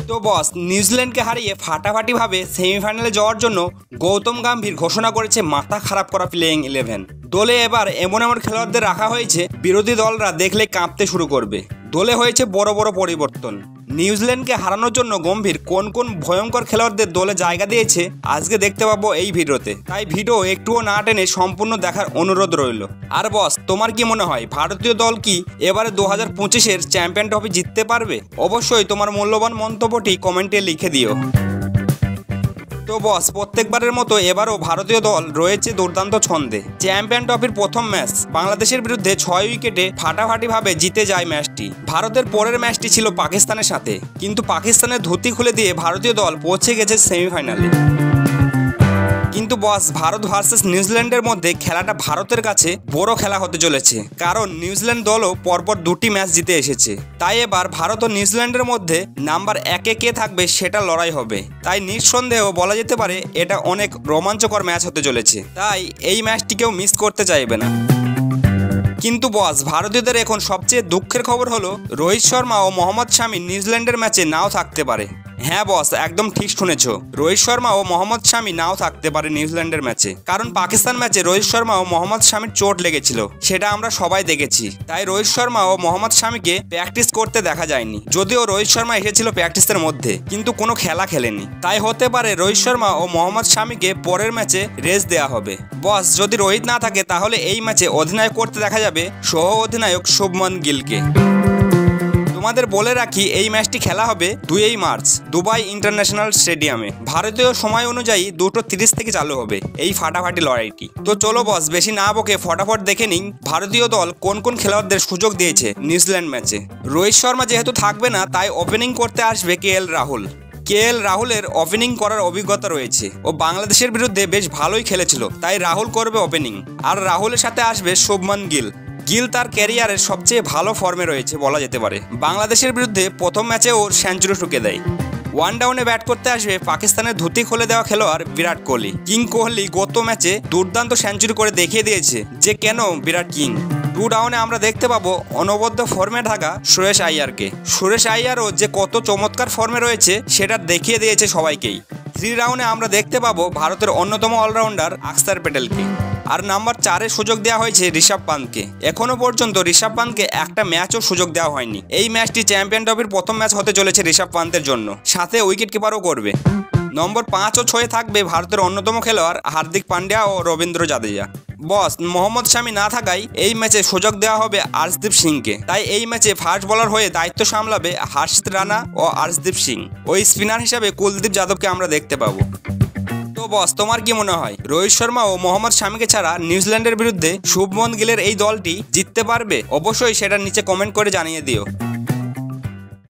তো বস, নিউজিল্যান্ডকে হারিয়ে ফাটাফাটিভাবে সেমিফাইনালে যাওয়ার জন্য গৌতম গম্ভীর ঘোষণা করেছে মাথা খারাপ করা প্লেয়িং 11। দলে এবার এমন এমন খেলোয়াড়দের রাখা হয়েছে বিরোধী দলরা দেখলে কাঁপতে শুরু করবে। দলে হয়েছে বড় বড় পরিবর্তন। নিউজিল্যান্ডকে হারানোর জন্য গম্ভীর কোন কোন ভয়ঙ্কর খেলোয়াড়দের দলে জায়গা দিয়েছে আজকে দেখতে পাবো এই ভিডিওতে। তাই ভিডিও একটুও না টেনে সম্পূর্ণ দেখার অনুরোধ রইল। আর বস, তোমার কি মনে হয় ভারতীয় দল কি এবারে 2025-এর চ্যাম্পিয়ন ট্রফি জিততে পারবে? অবশ্যই তোমার মূল্যবান মন্তব্যটি কমেন্টে লিখে দিও। তো বস, প্রত্যেকবারের মতো এবারও ভারতীয় দল রয়েছে দুর্দান্ত ছন্দে। চ্যাম্পিয়ন ট্রফির প্রথম ম্যাচ বাংলাদেশের বিরুদ্ধে 6 উইকেটে ফাটাফাটিভাবে জিতে যায় ম্যাচটি। ভারতের পরের ম্যাচটি ছিল পাকিস্তানের সাথে, কিন্তু পাকিস্তানের ধুতি খুলে দিয়ে ভারতীয় দল পৌঁছে গেছে সেমিফাইনালে। কিন্তু বস, ভারত ভার্সেস নিউজিল্যান্ডের মধ্যে খেলাটা ভারতের কাছে বড় খেলা হতে চলেছে, কারণ নিউজিল্যান্ড দলও পরপর 2টি ম্যাচ জিতে এসেছে। তাই এবার ভারত ও নিউজিল্যান্ডের মধ্যে নাম্বার 1-এ কে থাকবে সেটা লড়াই হবে। তাই নিঃসন্দেহ বলা যেতে পারে এটা অনেক রোমাঞ্চকর ম্যাচ হতে চলেছে। তাই এই ম্যাচটি কেউ মিস করতে চাইবে না। কিন্তু বস, ভারতীয়দের এখন সবচেয়ে দুঃখের খবর হলো রোহিত শর্মা ও মোহাম্মদ শামি নিউজিল্যান্ডের ম্যাচে নাও থাকতে পারে। হ্যাঁ বস, একদম ঠিক শুনেছ, রোহিত শর্মা ও মোহাম্মদ শামি নাও থাকতে পারে নিউজিল্যান্ডের ম্যাচে। কারণ পাকিস্তান ম্যাচে রোহিত শর্মা ও মোহাম্মদ শামির চোট লেগেছিল, সেটা আমরা সবাই দেখেছি। তাই রোহিত শর্মা ও মোহাম্মদ শামিকে প্র্যাকটিস করতে দেখা যায়নি। যদিও রোহিত শর্মা এসেছিল প্র্যাকটিসের মধ্যে, কিন্তু কোনো খেলা খেলেনি। তাই হতে পারে রোহিত শর্মা ও মোহাম্মদ শামিকে পরের ম্যাচে রেস্ট দেওয়া হবে। বস, যদি রোহিত না থাকে তাহলে এই ম্যাচে অধিনায়ক করতে দেখা যাবে সহ অধিনায়ক শুভমান গিলকে। তোমাদের বলে রাখি, এই ম্যাচটি খেলা হবে 2 মার্চ দুবাই ইন্টারন্যাশনাল স্টেডিয়ামে। ভারতীয় সময় অনুযায়ী 2:30 থেকে চালু হবে এই ফাটাফাটি লড়াইটি। তো চলো বস, বেশি না বকে ফটাফট দেখে নিন ভারতীয় দল কোন কোন খেলোয়াড়দের সুযোগ দিয়েছে নিউজিল্যান্ড ম্যাচে। রোহিত শর্মা যেহেতু থাকবে না, তাই ওপেনিং করতে আসবে KL রাহুলের ওপেনিং করার অভিজ্ঞতা রয়েছে। ও বাংলাদেশের বিরুদ্ধে বেশ ভালোই খেলেছিল, তাই রাহুল করবে ওপেনিং। আর রাহুলের সাথে আসবে শুভমান গিল তার ক্যারিয়ারের সবচেয়ে ভালো ফর্মে রয়েছে বলা যেতে পারে। বাংলাদেশের বিরুদ্ধে প্রথম ম্যাচে ওর সেঞ্চুরি ঠুকে দেয়। 1 ডাউনে ব্যাট করতে আসবে পাকিস্তানের ধুতি খুলে দেওয়া খেলোয়াড় বিরাট কোহলি। কিং কোহলি গত ম্যাচে দুর্দান্ত সেঞ্চুরি করে দেখিয়ে দিয়েছে যে কেন বিরাট কিং। 2 ডাউনে আমরা দেখতে পাবো অনবদ্য ফর্মে থাকা সুরেশ আইয়ারও যে কত চমৎকার ফর্মে রয়েছে সেটা দেখিয়ে দিয়েছে সবাইকেই। 3 রাউন্ডে আমরা দেখতে পাবো ভারতের অন্যতম অলরাউন্ডার অক্ষর প্যাটেলকে। আর নাম্বার 4-এ সুযোগ দেওয়া হয়েছে ঋষভ পান্তকে। এখনো পর্যন্ত ঋষভ পান্তকে একটা ম্যাচও সুযোগ দেওয়া হয়নি। এই ম্যাচটি চ্যাম্পিয়ন ট্রফির প্রথম ম্যাচ হতে চলেছে ঋষভ পান্তের জন্য, সাথে উইকেট কিপারও করবে। নম্বর 5 ও 6-এ থাকবে ভারতের অন্যতম খেলোয়াড় হার্দিক পান্ডিয়া ও রবীন্দ্র জাদেজা। বস, মোহাম্মদ শামি না থাকায় এই ম্যাচে সুযোগ দেওয়া হবে আর্শদীপ সিংকে। তাই এই ম্যাচে ফাস্ট বোলার হয়ে দায়িত্ব সামলাবে হর্ষিত রানা ও আর্শদীপ সিং। ওই স্পিনার হিসাবে কুলদীপ যাদবকে আমরা দেখতে পাবো। তো বস, তোমার কি মনে হয় রোহিত শর্মা ও মোহাম্মদ শামিকে ছাড়া নিউজিল্যান্ডের বিরুদ্ধে শুভমান গিলের এই দলটি জিততে পারবে? অবশ্যই সেটা নিচে কমেন্ট করে জানিয়ে দিও।